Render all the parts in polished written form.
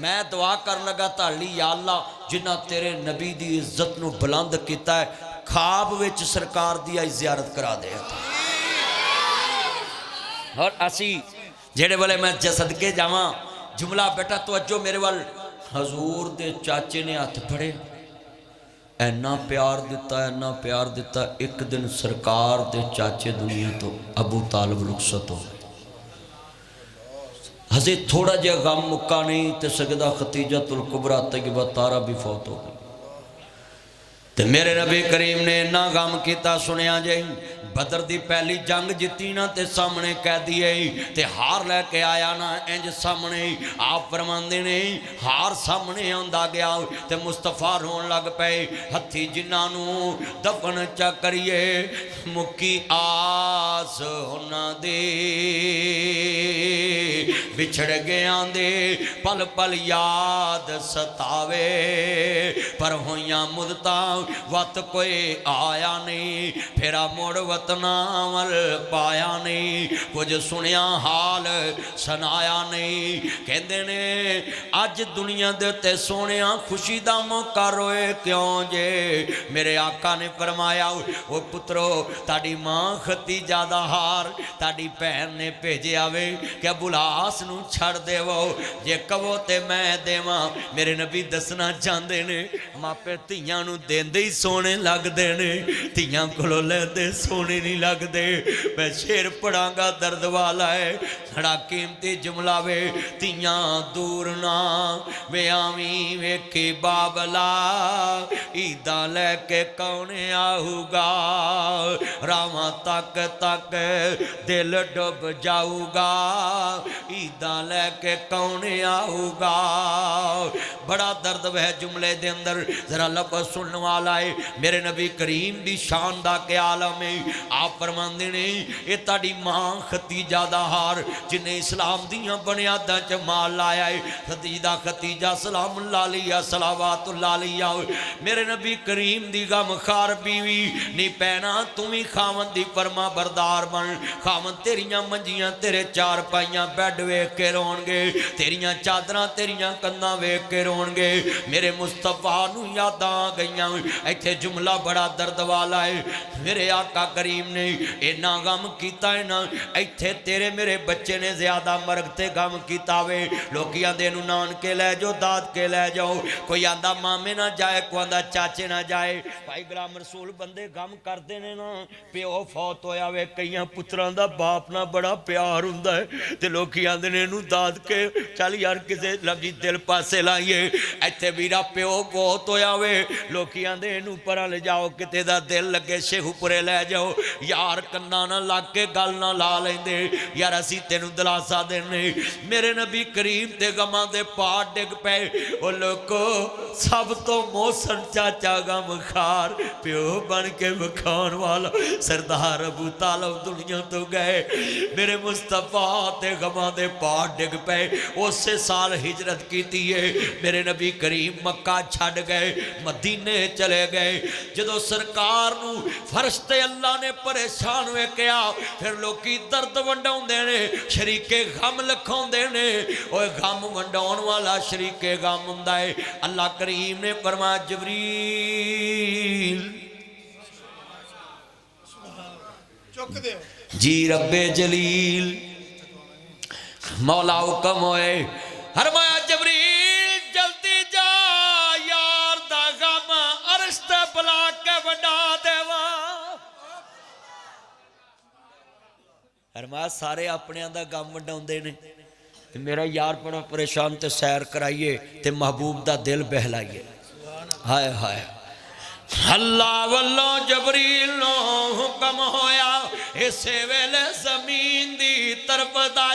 میں دعا کر لگا تالی یا اللہ جنہ تیرے نبی دی عزت نو بلند کیتا ہے خواب وچ سرکار دی آئی زیارت کرا دے اور اسی جیڑے والے میں جسد کے جاواں جملہ بیٹا توجہ میرے وال حضور دے چاچے نے ہاتھ پڑے اینا پیار دیتا ایک دن سرکار دے چاچے دنیا تو ابو طالب رخصت ہو گئے ہزے تھوڑا جے غم مکہ نہیں تے سجدہ ختیجۃ الکبریٰ طیبہ طاہرہ بھی فوت ہو گئی تے میرے نبی کریم نے نا غم کیتا سنیا جائیں بدر دی پہلی جنگ جتی نا تے سامنے کہہ دیئے تے ہار لے کے آیا نا انج سامنے آپ فرماندے نے ہار سامنے آندا گیا تے مصطفیٰ رون لگ پے ہتھی جنانو دفن چا کریے مکی آس ہونا دے بچھڑ گیا دے پل پل یاد ستاوے پر ہویاں مدتا وقت کوئی آیا نہیں پھرا موڑ وطنا عمل پایا نہیں کچھ سنیا حال سنایا نہیں کہندے نے آج دنیا دیتے سونیا خوشی دا موقع روئے کیوں جے میرے آقا نے فرمایا وہ پترو تاڑی ماں ختیجہ دا ہار تاڑی پہن نے بھیجے آوے کہ بلاس نو چھڑ دے وہ یہ کہو تے میں دے ماں میرے نبی دسنا چاندے نے ماں پہ تیاں نو دین دے سونے لگ دے نے تیاں کلو لے دے سونے نہیں لگ دے میں شیر پڑھاں گا درد والا ہے سڑا قیمتی جملہ وے تیاں دور نہ وے آمیں وے کی بابلا عیدہ لے کے کونے آہو گا راما تک تک دل ڈب جاؤ گا عیدہ لے کے کونے آہو گا بڑا درد وہ جملے دے اندر ذرا لفظ سننے والا ہے میرے نبی کریم دی شان دا کے عالم ہے آپ فرماندے نے یہ تاڑی ماں ختیجہ دا ہار جنہیں اسلام دیاں بنیاداں چ مال لایا ہے ختیجہ سلام اللہ علیہ صلوات اللہ علیہ میرے نبی کریم دی غم خار بیوی نہیں پہنا تمہیں خامن دی فرما بردار بن خامن تیریاں منجیاں تیرے چار پائیاں بیڈ ویک کے رون گے تیریاں چادراں تیریاں کنداں ویک کے رون گے میرے مصطفیٰ نو یاداں گئیاں ایتھے جملہ بڑا درد والا ہے میرے آقا کریم نے اینا غم کیتا ہے نا ایتھے تیرے میرے بچے نے زیادہ مرگتے غم کیتا ہوئے لوگیاں دے نو نان کے لے جو داد کے لے جاؤ کوئی آندہ مامے نہ جائے کوئی آندہ چاچے نہ جائے بھائی غلام رسول بندے غم کر دینے نا پیو فوت ہویا ہوئے کئیاں پتران دا باپ نہ بڑا پیار ہوندہ ہے تے لوگیاں دے نو داد کے چل یار کسے لفظی دل پاسے لائیے ایتھے بیرا پیو فوت ہویا ہوئے لوگیاں دے نو پرا لے جاؤ کتے دا دل لگے شیخو پرے لے جاؤ یار کننا نہ لاگ کے گل نہ لا لیں دے یار اسی تینو دلاسا دینے میرے نبی کریم تے غماں دے پاٹ ڈگ پے او لوگو سب تو موسن چاچا غم خار پیو بن کے مکھان والا سردار ابو طالب دنیا تو گئے میرے مصطفیٰ تے غماں دے پاٹ ڈگ پے اس سے سال ہجرت کی تیئے میرے نبی کریم مکہ چھڑ گئے مدینے چلے گئے جدو سرکار نو فرشتے اللہ نے پریشان ہوئے کیا پھر لوگ کی درد ونڈاؤں دینے شریک غم لکھاؤں دینے اوہ غم ونڈاؤں والا شریک غم ہندائے اللہ کریم نے فرمایا جبریل جی رب جلیل مولا حکم ہوئے فرمایا جبریل جلدی جا یار دا غم عرش تے بلا کے وڈا دیوا فرمایا سارے اپنے اندر غم وڈاؤں دینے میرا یار پڑا پریشان تے سیر کرائیے تے محبوب دا دل بہلائیے ہائے ہائے اللہ واللہ جبریل نو حکم ہویا اسے ویلے زمین دی طرف دا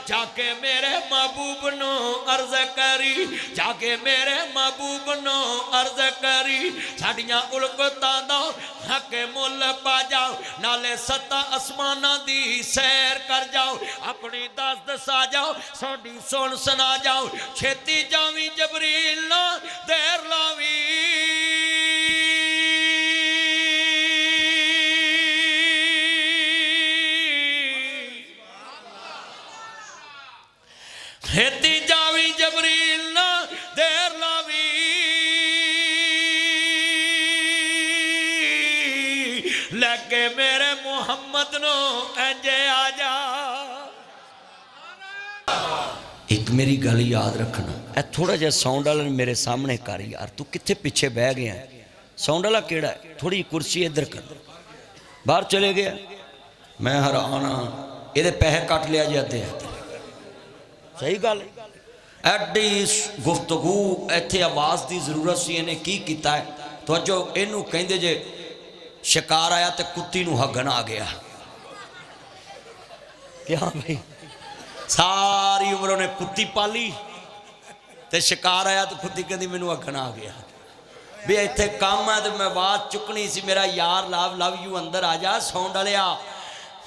جا کے میرے محبوب نو عرض کری جا کے میرے محبوب نو عرض کری ساڑیاں الفتہ دا حق مل پا جاؤ نالے ستا اسمانہ دی سیر کر جاؤ اپنی دست سا جاؤ سوڑی سون سنا جاؤ چھتی جاوی جبریل نہ دیر لاوی ہیتی جاوی جبریل نہ मुहम्मद नो इंजे आ जा। एक मेरी गल याद रखना, ए थोड़ा जिहा साउंड वाला मेरे सामने कर यार, तू कित्थे पिछे बह गया है? साउंड वाला केड़ा है? थोड़ी कुर्सी इधर कर, बाहर चले गया। मैं हैरान हाँ, ये पैसे कट लिया जाते हैं। सही गल एडी गुफ्तगू इत्थे आवाज़ की जरूरत सी, इन्हें की कीता है तो जो इनू कहंदे जे शिकार आया तो कुत्ती नू हगन आ गया। क्या भाई, सारी उम्र उन्हें कुत्ती पाली ते शिकार आया तो कुत्ती कहती मैनू हगन आ गया। भी इत्थे काम है तो मैं आवाज़ चुकनी सी, मेरा यार लव यू अंदर आ जा। साउंड वाले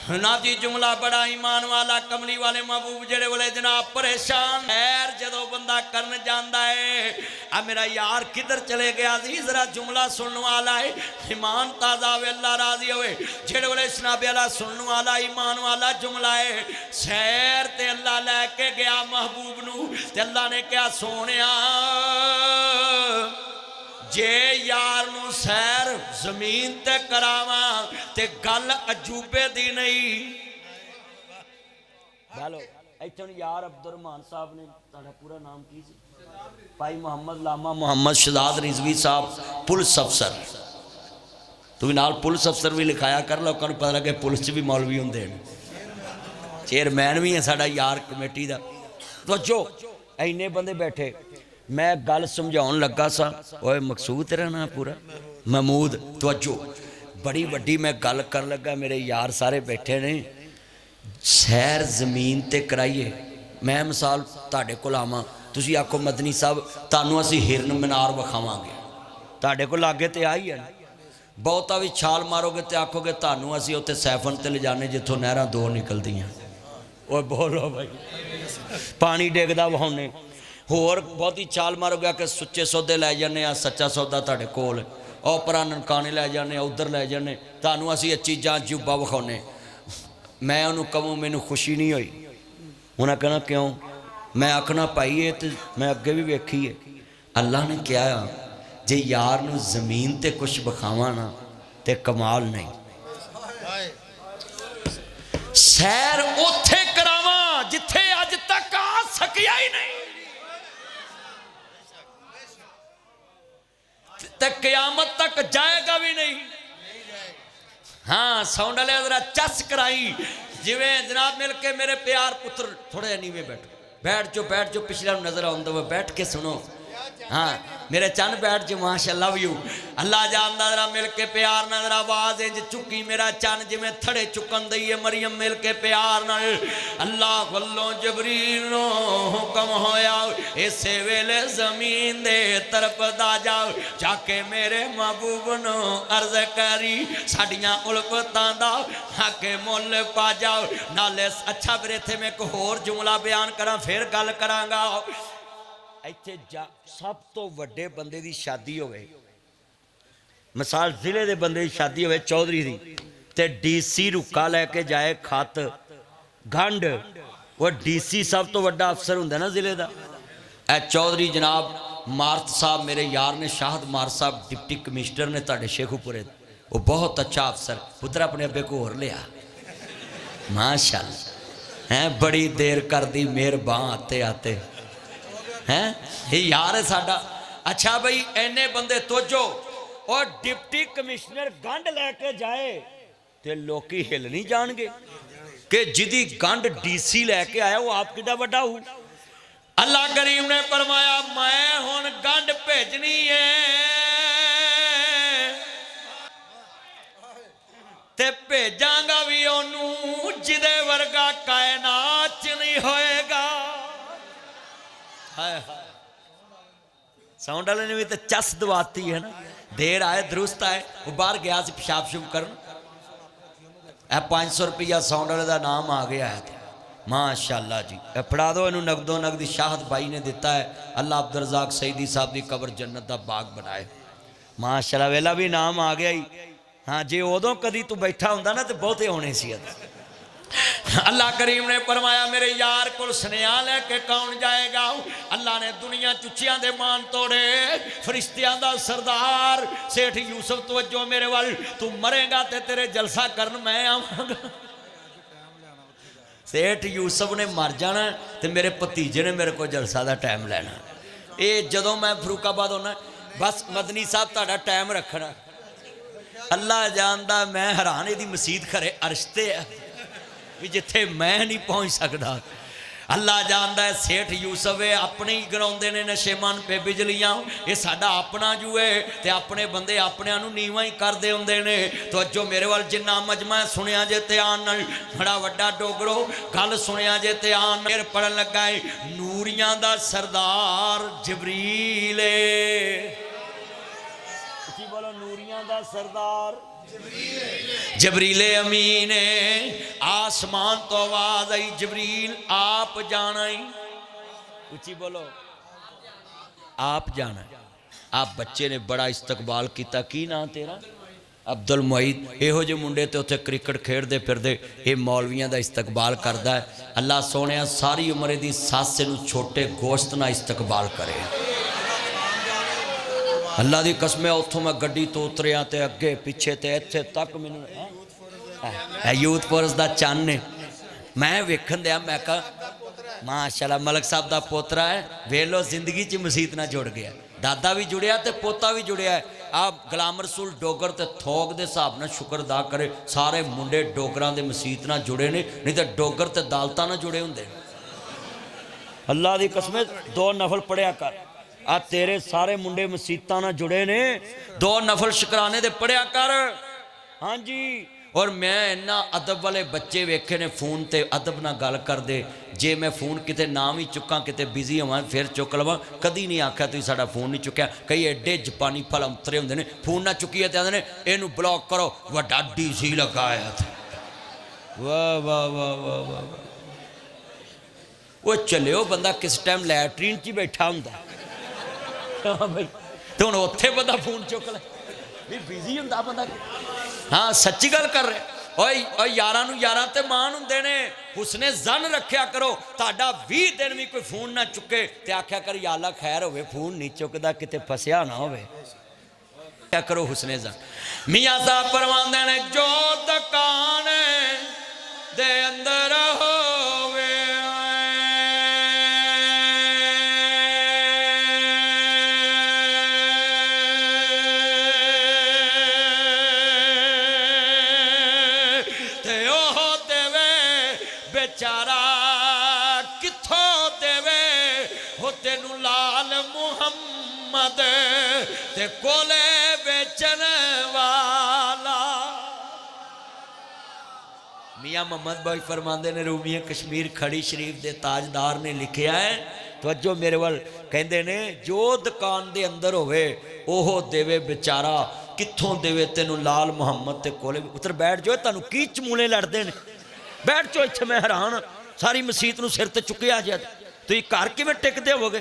ना जी जुमला बड़ा ईमान वाला कमली वाले महबूब जेड़े वाले जनाब परेशान खैर जदों बंदा करन जांदा है। आ मेरा यार किधर चले गया सी, जरा जुमला सुनने वाला है, ईमान ताज़ा होवे अल्लाह राजी होवे। जेड़े वाले शनाबे वाला सुनने वाला ईमान वाला जुमला है। सैर ते अल्लाह लैके गया महबूब नू ते अल्लाह ने क्या सोनिया जे यार नू सैर जमीन ते करावा ते गल अजूबे दी नहीं। बोलो इत्थों यार अब्दुलरहमान साहब ने, तुहाडा पूरा नाम की सी? भाई मुहम्मद लामा मोहम्मद शहजाद रिजवी साहब पुलिस अफसर। तू भी नाल पुलिस अफसर भी लिखाया कर, लोगों को पता लगे पुलिस च भी मौलवी होंदे हैं। चेयरमैन भी है साडा यार कमेटी का। तो जो इन्ने बंदे बैठे, मैं गल समझाउन लगा सा, ओए मकसूद तेरा नाम पूरा महमूद, तवज्जो बड़ी वड्डी मैं गल कर लगा, मेरे यार सारे बैठे ने। सैर जमीन ते कराइए, मैं मिसाल तुहाडे कोल आवां, तुसीं आखो मदनी साहब तुहानूं असीं हिरन मीनार विखावांगे, तुहाडे कोल लागे ते आई है। बहुता भी छाल मारोगे तो आखोगे तुहानूं असीं उत्थे सैफन ते ले जाने जिथों नहरां दो निकलदियां। ओए बोलो भाई, पानी डिगदा वहाउने। होर बहुती छाल मारोगे कि सुच्चे सौदे लै जाने, सच्चा सौदा तुहाडे कोल, और परा ननकाने लै जाने, उधर लै जाने, तुहानूं असीं ये चीज़ां अजूबा विखाउने। मैं उन्होंने कहूँ मैनू खुशी नहीं हुई, उन्हें कहना क्यों? मैं आखना भाई ये तो मैं अगे भी वेखी है, अल्लाह ने क्या जे यार नू जमीन ते कुछ विखावा ना ते कमाल नहीं। सैर उथे करावा जिथे अज तक आ सकिया ही नहीं, ते कयामत तक जाएगा भी नहीं। हाँ साउंड वाले जरा चस कराई, जिवें जनाब मिल के मेरे प्यार पुत्र थोड़े नीवे बैठ जो पिछले नजर आउंदा वा, बैठ के सुनो। हाँ मेरे चंद बैठ जो, माशाअल्लाह लव यू। अल्लाह जानदा जरा मिल के प्यार ना जरा आवाज इंज चुकी मेरा चंद जिवें थड़े चुकन दई है मरियम मिल के प्यार नाल। अल्लाह वल्लों जबरील नो हुक्म होया इसे वेले जमीन दे तरफ दा जाओ, जाके मेरे महबूब नो अर्ज करी साडियां उल्फतां दा हक मुल पा जाओ। नाले अच्छा फिर इत्थे मैं एक होर जुमला बयान करा फिर गल करांगा। इत्थे सब तो वड्डे बंदे दी शादी होवे, मिसाल जिले दे बंदे दी शादी होवे चौधरी दी, ते डीसी रुका लैके जाए खत गंढ, वो डीसी सब तो वड्डा अफसर हुंदा ना जिले दा। ए चौधरी जनाब मारत साहब मेरे यार ने, शाहद मार साहब डिप्टी कमिश्नर ने तुहाडे शेखूपुरे, वो बहुत अच्छा अफसर, पुत्र अपने अब्बे को होर लिया माशाअल्लाह हैं, बड़ी देर कर दी मेहरबान आते आते हैं, ये यार है साडा। अच्छा भाई इन्ने बंदे तोजो, और डिप्टी कमिश्नर गंढ लैके जाए ते लोकी हिल नहीं जाणगे कि जिदी गंढ डीसी लैके आया वो आप कितना बड़ा हो। अल्लाह करीम ने फरमाया मैं हुण गंढ भेजनी है ते भेजांगा भी ओनू जिदे वर्गा कायनात च नहीं होएगा। साउंड वाले ने भी तो चस दवाती है ना, देर आए दुरुस्त आए, वो बाहर गया से पेशाब शुभ कर 500 रुपया साउंड वाले का नाम आ गया है माशाअल्लाह जी। फड़ा दो इनू नगदों नगदी, शाहद भाई ने दिता है, अल्लाह अब्दुल रज़ाक सईदी साहब की कबर जन्नत का बाग बनाए माशाअल्लाह। वेला भी नाम आ गया ही। हाँ जे उदों कदी तू बैठा होंदा ना तो बहुते होने सी। اللہ کریم نے فرمایا میرے یار کو سنیا لے کے کون جائے گا؟ اللہ نے دنیا چچیاں دے مان توڑے، فرشتیاں دا سردار سیٹھ یوسف توجہ میرے وال، تو مرے گا تے تیرے جلسہ کرن میں آواں گا۔ سیٹھ یوسف نے مر جانا تے میرے پتیجے نے میرے کو جلسہ دا ٹائم لینا۔ اے جدوں میں فروخ آباد ہونا بس مدنی صاحب تہاڈا ٹائم رکھنا، اللہ جاندا میں حیران دی مسجد کھرے عرش تے ہے جتھے میں نہیں پہنچ سکدا۔ اللہ جاندا ہے سیٹھ یوسف اپنے ہی گراؤندے نے نشیمان پہ بجلیاں، یہ ساڈا اپنا جو ہے تے اپنے بندے اپنے انو نیواں ہی کر دے ہوندے نے۔ تو جو میرے وال جنہ مجمع سنیا جے تے آن بڑا وڈا ڈوگرو گل سنیا جے تے آن پھر پڑھن لگا ہے نوریاں دا سردار جبریل، اسی بولو نوریاں دا سردار جبریل امین، آسمان تو آواز آئی جبریل آپ جانا ہی، اچھی بولو آپ جانا ہے۔ آپ بچے نے بڑا استقبال کیتا، کی نام تیرا؟ عبد المعید۔ ایہو جو منڈے تے اتھے کرکٹ کھیڑ دے پھر دے، یہ مولویاں دا استقبال کردا ہے۔ اللہ سونے ساری عمرے دی ساس سے نو چھوٹے گوشت نہ استقبال کرے۔ اللہ دی قسم ہے اتھوں میں گڈی تو اتریاں تے اگے پیچھے تے ایتھے تک میں یوتھ فورس دا چان نے میں ویکھن دیا، میں کہا ماشاءاللہ ملک صاحب دا پوترا ہے، ویلو زندگی چی مسیت نہ جوڑ گیا، دادا بھی جڑیا تے پوتا بھی جڑیا ہے۔ آپ غلام رسول ڈوگر تے تھوک دے صاحب نہ شکر دا کرے سارے منڈے ڈوگران دے مسیت نہ جڑے نے، نہیں تے ڈوگر تے دالتا نہ جڑے ہوں دے۔ اللہ دی قسم ہے 2 نفل پڑھیا کر، تیرے سارے منڈے مسیتاں نہ جڑے نے، 2 نفل شکرانے دے پڑھیا کر۔ ہاں جی، اور میں انہا ادب والے بچے ویکھے نے فون تے ادب نہ گل کر دے، جے میں فون کتے نام ہی چکاں کتے بیزی ہوں پھر چک لواں، کدی نہیں آکھا تو ساڑا فون نہیں چکیا۔ کئی ایڈے جپانی پھل امترے ہوندے نے، فون نہ چکی ہے تے آندے نے اینو بلاک کرو، وڈا ڈی سی لگایا تھا۔ واہ واہ واہ واہ واہ، وہ چلے ہو بندہ کس ٹائم لیٹرین چی بیٹھا ہوں دا تو انہوں اتھے بندہ فون چک لے بھی بیزی ہوں دا بندہ۔ ہاں سچی گل کر رہے، اوہ یارانو یاران تے مان ہوں دینے، حسن زن رکھیا کرو، تاڑا 20 دن بھی کوئی فون نہ چکے تے آکھیا کر یا اللہ خیر ہوئے فون نہیں چکدہ کتے پھسیا نہ ہوئے، کیا کرو حسن زن۔ میاں صاحب پروان دینے جو دکان دے اندر ہوئے بیچارہ کتھوں دے وے ہو تینو لال محمد تے کولے بیچن والا۔ میاں محمد بھائی فرماندے نے رومیہ کشمیر کھڑی شریف دے تاجدار نے لکھیا ہے، توجہ میرے وال کہندے نے جو دکان دے اندر ہوئے اوہو دے وے بیچارہ کتھوں دے وے تینو لال محمد تے کولے اتر بیٹھ جو تانو کی چمولے لڑ دے نے، بیٹھ جو اچھے میں حیران ساری مسیت نو سر تے چکے آ جائے تو یہ کار کی میں ٹک دے ہوگے۔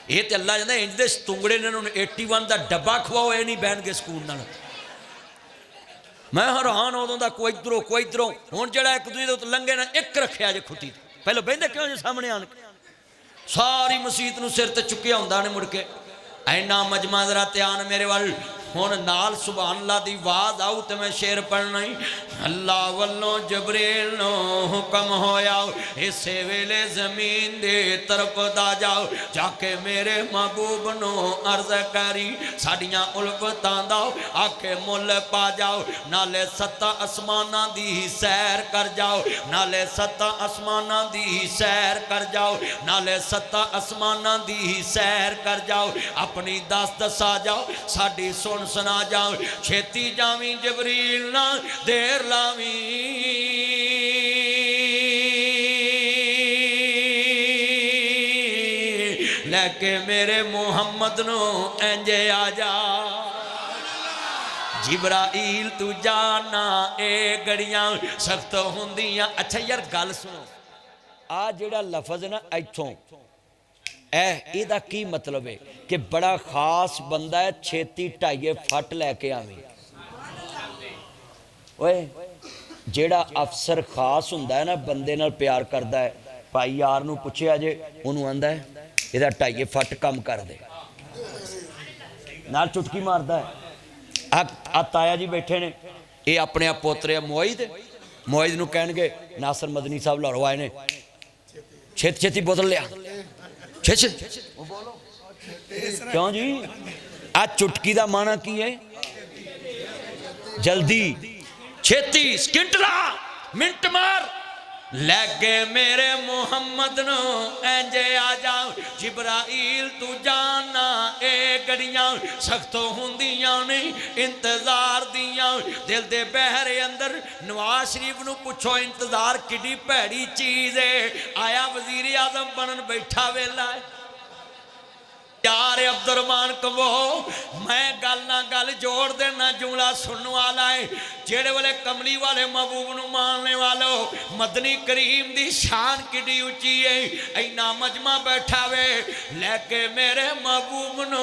یہ تے اللہ جاندہ انج دے ستونگڑے نے انہوں نے 81 دا ڈبا کھواؤ اے نہیں بہن گے سکون نہ میں حیران ہو دا کوئی دروں ہون جڑا ایک دوسرے دے لنگے نہ ایک رکھے آجے کھٹی پہلو بہندے کیوں جے سامنے آن کے ساری مسیت نو سر تے چکے ہوندہ نے مڑ کے اینا مجمع ذرا تیان میرے وال ہون نال سبحان اللہ دی واز آؤ تے میں شیر پڑھنا ہی اللہ واللوں جبریل نو حکم ہویا اسے ویلے زمین دے طرف دا جاؤ جا کے میرے محبوب نو عرض کری ساڑیاں الفتان داؤ آکے مل پا جاؤ نالے 7 اسمانہ دی سیر کر جاؤ نالے 7 اسمانہ دی سیر کر جاؤ نالے 7 اسمانہ دی سیر کر جاؤ اپنی دست دسا جاؤ ساڑی سنا جاؤ چھیتی جاویں جبریل نہ دیر لاویں لے کے میرے محمد نو انجے آجا جبرائیل تو جانا اے گڑیاں سخت ہوندیاں۔ اچھا یار گال سنو آج جڑا لفظ ہے نا ایتھوں ایدہ کی مطلب ہے کہ بڑا خاص بندہ ہے چھیتی ٹائیے پھٹ لے کے آویں ਜਿਹੜਾ ਅਫਸਰ ਖਾਸ ਹੁੰਦਾ ਹੈ ਨਾ ਬੰਦੇ ਨਾਲ ਪਿਆਰ ਕਰਦਾ ਹੈ ਭਾਈ ਯਾਰ ਨੂੰ ਪੁੱਛਿਆ ਜੇ ਉਹਨੂੰ ਆਂਦਾ ਹੈ ਇਹਦਾ 2.5 ਫੁੱਟ ਕੰਮ ਕਰ ਦੇ ਨਾਲ ਚੁਟਕੀ ਮਾਰਦਾ ਹੈ ਆ ਤਾਇਆ ਜੀ ਬੈਠੇ ਨੇ ਇਹ ਆਪਣੇ ਆਪ ਪੋਤਰੇ ਮੋਇਦ ਨੂੰ ਕਹਿਣਗੇ ਨਾਸਰ ਮਦਨੀ ਸਾਹਿਬ ਲਾਹੌਰੋਂ ਆਏ ਨੇ ਛੇਤੀ ਛੇਤੀ ਬੋਤਲ ਲਿਆ ਛੇਤੀ ਕਿਉਂ ਜੀ ਆ ਚੁਟਕੀ ਦਾ ਮਾਣਾ ਕੀ ਹੈ जल्दी छेती स्किंटला मिंट मार लगे मेरे मुहम्मद नो इंजे आ जाओ जिब्राइल तू जाना ए गड़ियां सख्त होंदियां नहीं इंतजार दियां दिल दे बहरे अंदर नवाज शरीफ नू पूछो इंतजार किड्डी भैड़ी चीज है आया वजीर आजम बनन बैठा वेला है यार अब्दुरमान कहो मैं गल ना गल जोड़ देना जुमला सुनने वाला है जेड़े वाले कमली वाले महबूब नू मानने वालो मदनी करीम दी शान किड्डी उची है इन्ना मजमा बैठा वे लेके मेरे महबूब नू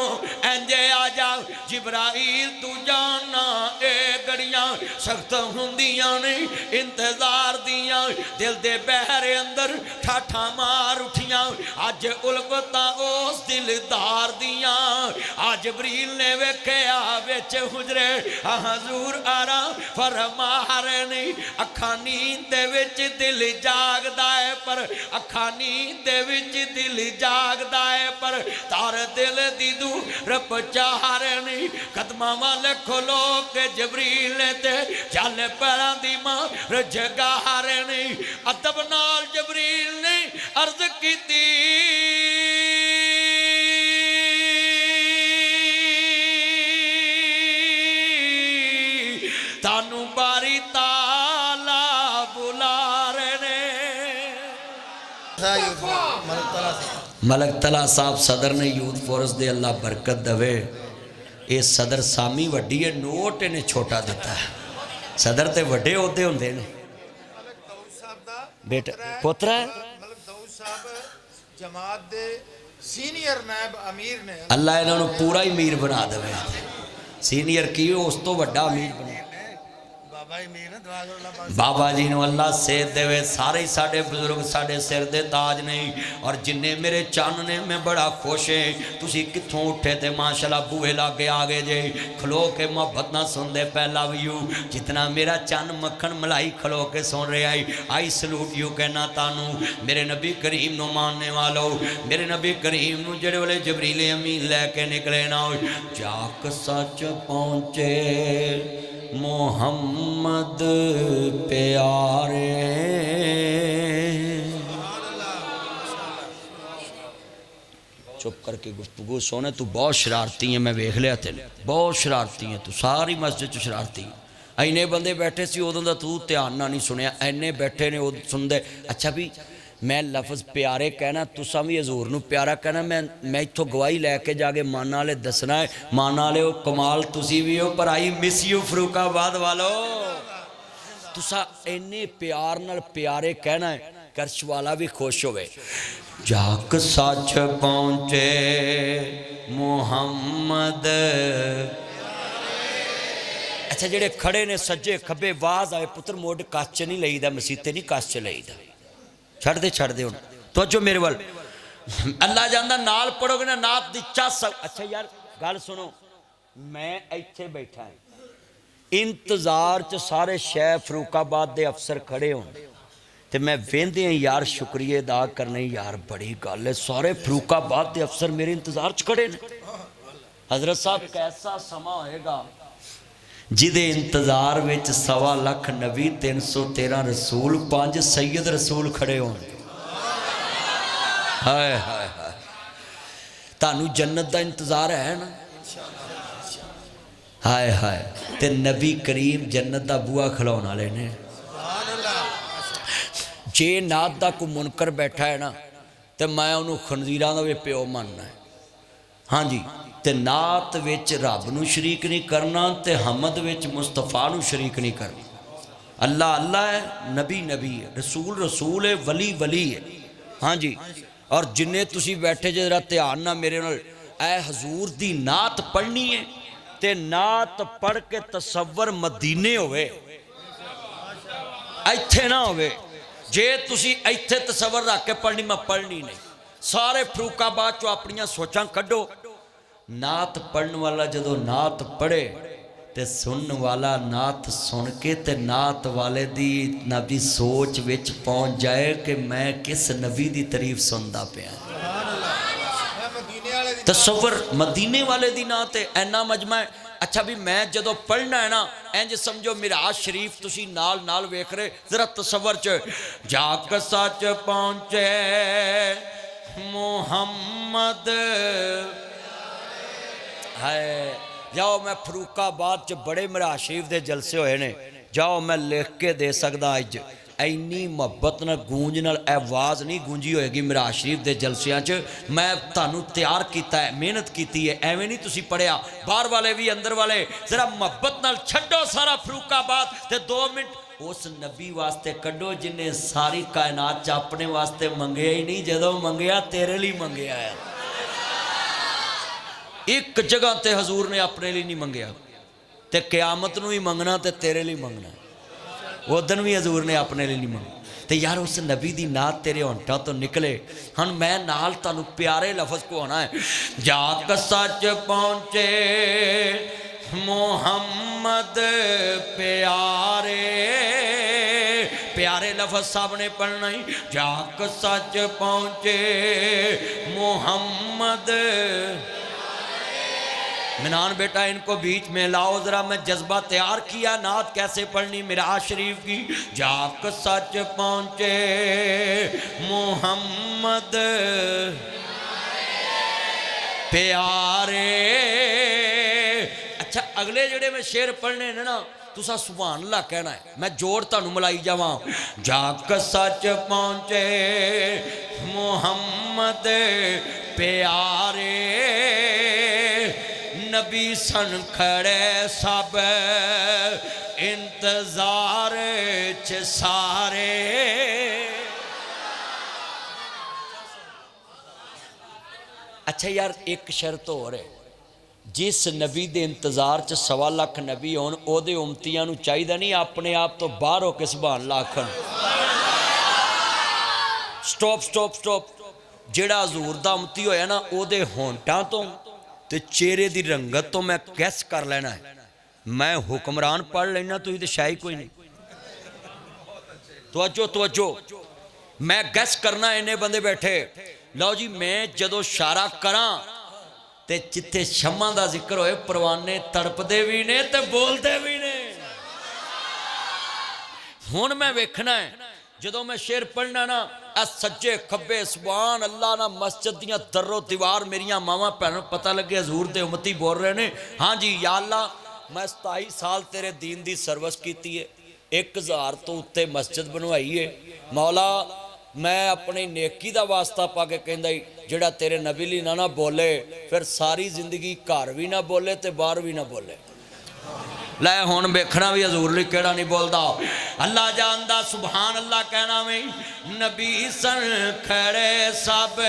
इंजे आ जा जिब्राइल तू जाना ए गड़ियां सख्त हुंदियां नहीं इंतजार दियां दिल दे बहरे अंदर ठाठा मार उठियां अज उलफता उस दिलदार दियां आज जबरील ने वेख्या विच हुजरे हजूर आरा फरमा रहे नहीं अखा नींद दे विच दिल जागदा है पर अखा नींद दे विच दिल जागदा है पर तार दिल दी दूर चाह रहे नहीं कदमां वाल खोलो के जबरील ने ते चल पैरां दी मार जगा रहे नहीं अदब नाल जबरील ने अर्ज कीती तानू बारी ताला बुला रहे मलक तला साहब सदर ने यूथ फोरस दे अल्लाह बरकत दवे ये सदर सामी वड्डी है नोट इन्हें छोटा दिता है सदर ते वड्डे होते होंदे ने बेटा पुत्रा जमात दे सीनियर नायब अमीर ने अल्लाह इन्हों पूरा ही अमीर बना दवे सीनियर की उस तो वड्डा अमीर बने बाबा जी ने अल्लाह सेहत देवे सारे ही साडे बुजुर्ग साडे सिर दे ताज नहीं और जिन्ने मेरे चन्न ने मैं बड़ा खुश है तुसी कित्थों उठे थे माशाल्लाह बूहे लागे आ गए जे खलो के मोहब्बत ना सुनदे पहला व्यू जितना मेरा चन्न मक्खन मलाई खलो के सुन रहा है आई सलूट यू कहना तानू मेरे नबी करीम नु मानने वालों मेरे नबी करीम नु जेड़े वाले जबरील अमीन लैके निकले ना जाक सच पहुंचे मोहम्मद प्यारे चुप करके गुफ्तगू सोने तू बहुत शरारती है मैं वेख लिया तेन बहुत शरारती है तू सारी मस्जिद च शरारती इन्ने बंदे बैठे सी उदों दा तू ध्यान ना नहीं सुनिया इन्ने बैठे ने सुनते अच्छा भी मैं लफ्ज़ प्यारे कहना तुसा भी हजूर नू प्यारा कहना मैं इत्थों गवाही लैके जाके मान वाले दसना है मान वाले कमाल तुसी भी हो पर आई मिस यू फरूकाबाद वालो तुसा इन्ने प्यार नाल प्यारे कहना है करश वाला भी खुश होवे जाक सच पहुंचे मुहम्मद अच्छा जेड़े खड़े ने सज्जे खब्बे वाज आए पुत्र मोड कच नहीं लईदा मसीते नहीं कच लईदा छड़ दे हुण तो जो मेरे वाल अल्लाह जानदा नाल पढ़ोगे ना नात दी चस अच्छा यार गल सुनो मैं इत्थे बैठा है इंतजार च सारे शहर फरूकाबाद दे अफसर खड़े होण ते मैं वेंदे यार शुक्रिया अदा करने यार बड़ी गल है सारे फरूकाबाद दे अफसर मेरे इंतजार च खड़े ने हजरत साहब कैसा समा होएगा जिदे इंतजार विच 1.25 लाख नबी 313 रसूल 5 सैयद रसूल खड़े हो हाय हाय हाय तानू जन्नत दा इंतजार है ना हाय हाय ते नबी करीम जन्नत दा बूहा खिलाउण वाले ने जे नात दा कोई मुनकर बैठा है ना ते मैं उन्होंने खनजीरां दा भी प्यो मानना है हाँ जी ते नात विच रब नू शरीक नहीं करना ते हमद विच मुस्तफा नू शरीक नहीं करना अल्लाह अल्लाह है नबी नबी है रसूल रसूल है वली वली है हाँ जी और जिन्ने तुसी बैठे जे जरा ध्यान ना मेरे नाल ऐ हजूर दी नात पढ़नी है ते नात पढ़ के तसव्वुर मदीने होवे ਇੱਥੇ ਨਾ ਹੋਵੇ। ਜੇ ਤੁਸੀਂ ਇੱਥੇ ਤਸੱਵਰ ਰੱਖ ਕੇ ਪੜ੍ਹਨੀ, ਮੈਂ ਪੜ੍ਹਨੀ ਨਹੀਂ। ਸਾਰੇ ਫਰੂਕਾਬਾਦ ਚੋਂ ਆਪਣੀਆਂ ਸੋਚਾਂ ਕੱਢੋ। ਨਾਤ ਪੜ੍ਹਨ ਵਾਲਾ ਜਦੋਂ ਨਾਤ ਪੜ੍ਹੇ ਤੇ ਸੁਣਨ ਵਾਲਾ ਨਾਤ ਸੁਣ ਕੇ ਤੇ ਨਾਤ ਵਾਲੇ ਦੀ ਨਬੀ ਸੋਚ ਵਿੱਚ ਪਹੁੰਚ ਜਾਏ ਕਿ ਮੈਂ ਕਿਸ ਨਬੀ ਦੀ ਤਾਰੀਫ ਸੁਣਦਾ ਪਿਆ। ਤਸੱਵਰ ਮਦੀਨੇ ਵਾਲੇ ਦੀ ਨਾਂ ਤੇ ਇੰਨਾ ਮਜਮਾ ਹੈ। ਅੱਛਾ ਵੀ ਮੈਂ ਜਦੋਂ ਪੜ੍ਹਨਾ ਹੈ ਨਾ, ਇੰਜ ਸਮਝੋ ਮਿਰਾਜ ਸ਼ਰੀਫ ਤੁਸੀਂ ਨਾਲ ਨਾਲ ਵੇਖ ਰਹੇ, ਜ਼ਰਾ ਤਸੱਵਰ ਚ ਜਾਕ ਸੱਚ ਪਹੁੰਚੇ ਮੁਹੰਮਦ ਹੈ। ਜਾਓ, मैं फरूकाबाद च बड़े मिराज शरीफ के जलसे होए ने, जाओ मैं लिख के दे सकदा। अज इन्नी मुहब्बत नाल गूंज नाल आवाज़ नहीं गूंजी होएगी मिराज शरीफ के जलसियां च। मैं तुहानू तैयार किया है, मेहनत की है, एवें नहीं तुसी पढ़िया। बाहर वाले भी अंदर वाले जरा मुहब्बत नाल छड्डो सारा फरूकाबाद ते 2 मिनट उस नबी वास्ते कड्डो जिन्हें सारी कायनात च अपने वास्ते मंगया ही नहीं, जदों मंगया तेरे लिए मंगया है। एक जगह ते हजूर ने अपने लिए नहीं मंगया, ते क्यामत नूं ही मंगना ते तेरे लिए मंगना। उदन भी हजूर ने अपने लिए नहीं मंगना। ते यार उस नबी दी नात तेरे होंठों तो निकले। हम मैं नाल तुहानूं प्यारे लफज को होना है। जाक सच पहुंचे मुहम्मद प्यारे, प्यारे लफज साहब ने पढ़ना ही। जाक सच पहुंचे मुहम्मद। मिनान बेटा इनको बीच में लाओ ज़रा, मैं जज्बा तैयार किया नात कैसे पढ़नी मिराज शरीफ की। जाक सच पहुँचे मुहम्मद प्यारे। अच्छा अगले जेड़े मैं शेर पढ़ने ने ना, तुसा सुभान अल्लाह कहना है, मैं जोड़ तुहानू मलाई जावां। जाक सच पहुँचे मुहम्मद प्यारे, नबी सन खड़े सब इंतजार च सारे। अच्छा यार एक शर्त और है, जिस नबी दे इंतजार च 1.25 लाख नबी होन, ओदे उम्मतियां नूं चाहिदा नहीं अपने आप तो बाहर होके सुभान अल्लाह आखण। Stop stop stop. जेड़ा हजूर दा उम्मती होया ना, ओदे होंठां तो ते चेहरे की रंगत तो मैं गैस कर लेना है। मैं हुक्मरान पढ़ लेना, तुझे तो शाही कोई नहीं। तवज्जो तवज्जो, मैं गैस करना, इन्ने बंदे बैठे। लो जी, मैं जदों इशारा करा ते जिथे शम्मा दा जिक्र होए, परवाने तड़पदे भी ने ते बोलते भी ने। हुण मैं वेखना है जदों मैं शेर पढ़ना ना, सज्जे खब्बे सुभान अल्लाह ना, मस्जिद दियां दर्रो दीवार मेरिया मावां भैनों पता लगे हजूर दे उम्मती बोल रहे ने। हाँ जी या अल्लाह, मैं 27 साल तेरे दीन दी सर्विस की है, 1000 तो उत्ते मस्जिद बनवाई है। मौला मैं अपनी नेकी दा वास्ता पा के कहंदा जेड़ा तेरे नबी ली ना बोले, फिर सारी जिंदगी घर भी ना बोले ते बाहर भी ना बोले। लै हुण वेखना भी हजूर लिए केड़ा नहीं बोलता। अल्लाह जानदा सुभान अल्लाह कहना में। नबी सन खड़े सब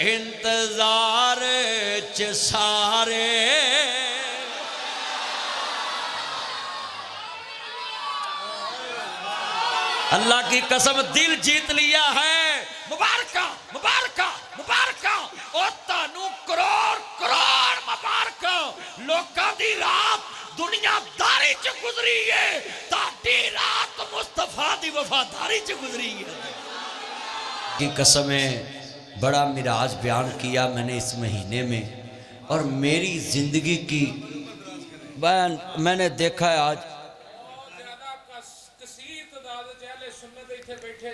इंतजार च सारे, अल्लाह की कसम दिल जीत लिया है। मुबारका मुबारका मुबारका, ओ तानू करोड़ करोड़ मुबारका। लोकां दी रात दुनियादारी च गुजरी है, ताडी रात मुस्तफा दी वफादारी च गुजरी है। की कसम है, बड़ा मिराज बयान किया मैंने इस महीने में, और मेरी जिंदगी की मैंने देखा है आज।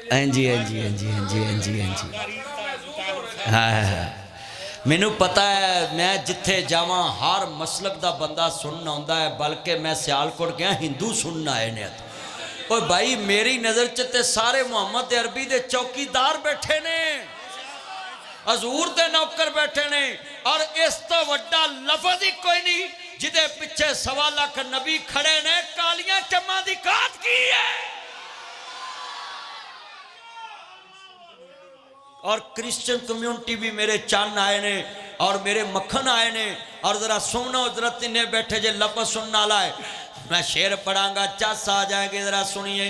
हाँ जी हाँ जी हाँ जी हाँ जी हाँ जी हाँ जी हाँ, मैनू पता है, मैं जिथे जावा हर मसलक का बंदा सुनना आंदा है, बल्कि मैं सियालकोट गया हिंदू सुनना आए ने। और भाई मेरी नज़र च ते सारे मुहम्मद अरबी दे चौकीदार बैठे ने, हजूर दे नौकर बैठे ने, और इस तो वड्डा लफज ही कोई नहीं जिदे पिछे 1.25 लाख नबी खड़े ने। कालियां चम्मा दी कात की है। और क्रिश्चियन कम्यूनिटी भी मेरे चन्न आए ने और मेरे मक्खन आए ने। और जरा सुनो, जरा तिन्ने बैठे जे लफज सुनने वाला है, मैं शेर पढ़ांगा, चस आ जाएंगे, जरा सुनिए।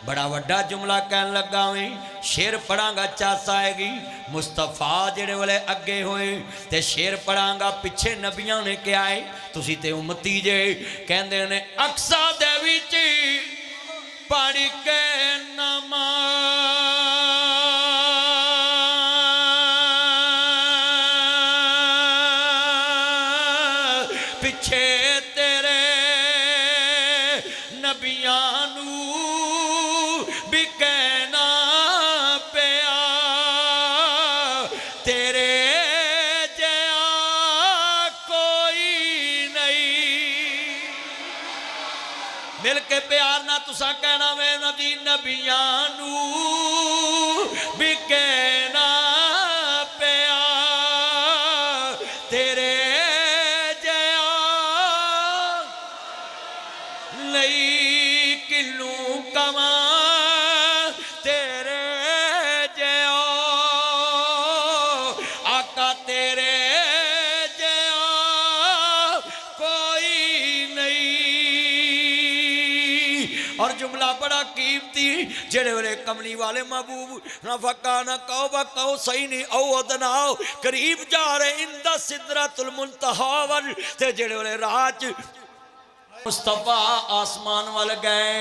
बड़ा वड्डा जुमला कहन लगा मैं शेर पढ़ांगा चास आएगी मुस्तफा जेड़े वाले अगे होए ते शेर पढ़ांगा पिछे नबियां ने क्या है तुसी ते उम्मती जे कहंदे ने अक्सा दे विच पढ़ के नमाज़ पिछे तेरे नबियां मिल के प्यार ना तुसा कहना वे नबी नबियां नू भी कहना पिया तेरे जया नहीं किनू कमा तेरे जया आका तेरे और जुमला बड़ा कीमती जेड़े वेले कमली वाले महबूब ना फका ना कहो बा कहो सही नहीं औ अदनाओ करीब जा रहे इंदा सिदरतुल मुंतहा वल ते जेड़े वेले रात मुस्तफा आसमान वाल गए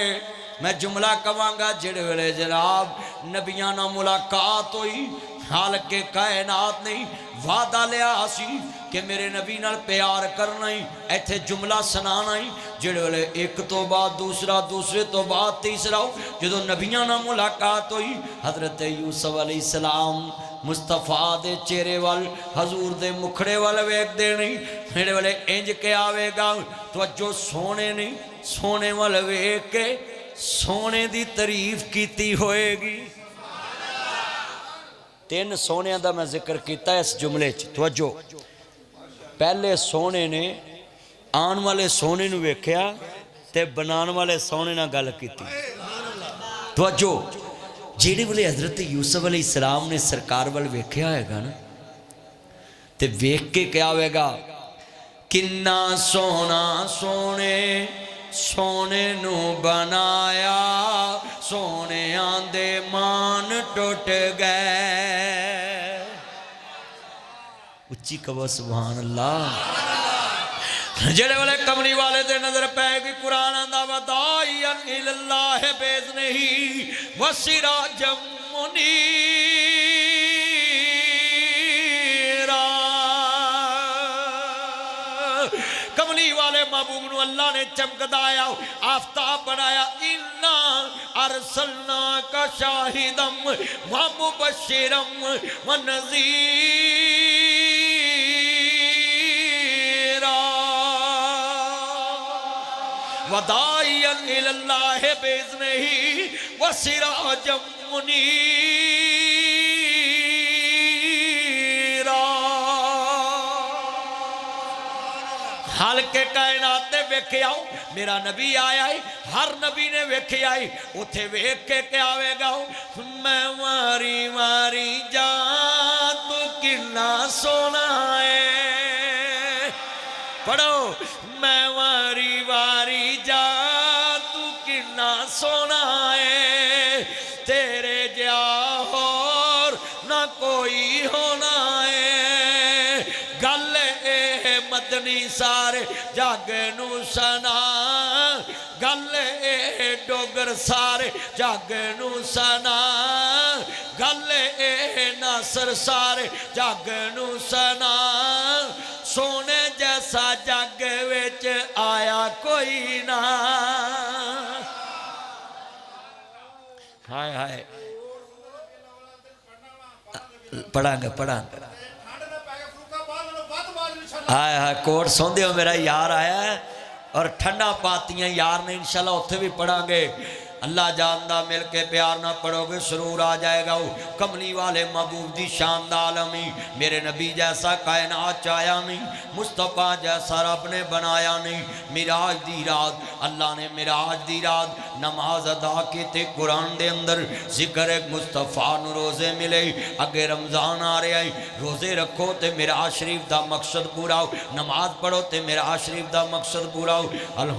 मैं जुमला कवांगा जेड़े वेले जनाब नबियां नाल मुलाकात हुई हाल के कायनात नहीं वादा लिया सी कि मेरे नबी नाल प्यार करना ही इत्थे जुमला सुनाना ही जेड़े वेले एक तो बाद दूसरा दूसरे तो बाद तीसरा जदों नबियां नाल मुलाकात हुई हजरत यूसुफ अलैहिस्सलाम मुस्तफा दे चेहरे वाल हजूर दे मुखड़े वाल वेखदे नहीं मेरे वेले इंज के आवेगा तवज्जो सोने नहीं सोने वाल वेख के सोने दी तारीफ कीती होएगी तीन सोनिया का मैं जिक्र किया इस जुमले च तवज्जो पहले सोने ने आने वाले सोने नूं वेख्या ते बनाने वाले सोने नाल गल कीती तवज्जो जेड़े वेले हजरत यूसुफ अलैहिस्सलाम ने सरकार वाल वेख्या होगा ना ते वेख के क्या होगा किन्ना सोना सोने सोने नू बनाया सोने आंदे मान टुट गए उच्ची कहो सुभान अल्लाह जेड़े वाले कमली वाले दे नजर पैगी कुरान आंदा वदाइयन इल्लाह बेज़निही वसिराजम मुनीरा कमली वाले महबूब नू अल्लाह ने चमकदाया आफ्ताब बनाया इन्ना अरसलना का शाहिदम व मुबश्शिरम व नज़ीरा वदाइयन इल्लाह बिइज़निही व सिराजम मुनीरा हाल के कायनात ने वेखे आओ मेरा नबी आया है हर नबी ने वेखे आई उथे वेख के क्या आवेगा मैं मारी मारी जा तू किन्ना सोना है पढ़ो मैं मारी मारी जा तू किन्ना सोना है तेरे जा होर ना कोई होना है गल मदनी सारे जग नू सना गल डोगर सारे जग नू सना गल नासर सारे जग नू सना सोने जैसा जग विच आया कोई ना हाय हाय पढ़ांगे पढ़ांगे हाय हाय कोट सौंदे हो मेरा यार आया है और ठंडा पातियां यार ने इंशाल्लाह उत्थे भी पढ़ांगे अल्लाह जानदा मिल के प्यार ना पढ़ोगे सुरूर आ जाएगा कमली वाले महबूब दी शान दा आलमी मेरे नबी जैसा कायनात च आया नहीं मुस्तफा जैसा रब ने बनाया नहीं मिराज दी रात अल्लाह ने मिराज दी रात नमाज अदा की ते कुरान दे अंदर जिक्र मुस्तफा नू रोजे मिले अगे रमजान आ रहा है रोजे रखो ते मिराज शरीफ दा मकसद पूरा हो नमाज पढ़ो ते मिराज शरीफ दा मकसद पूरा हो।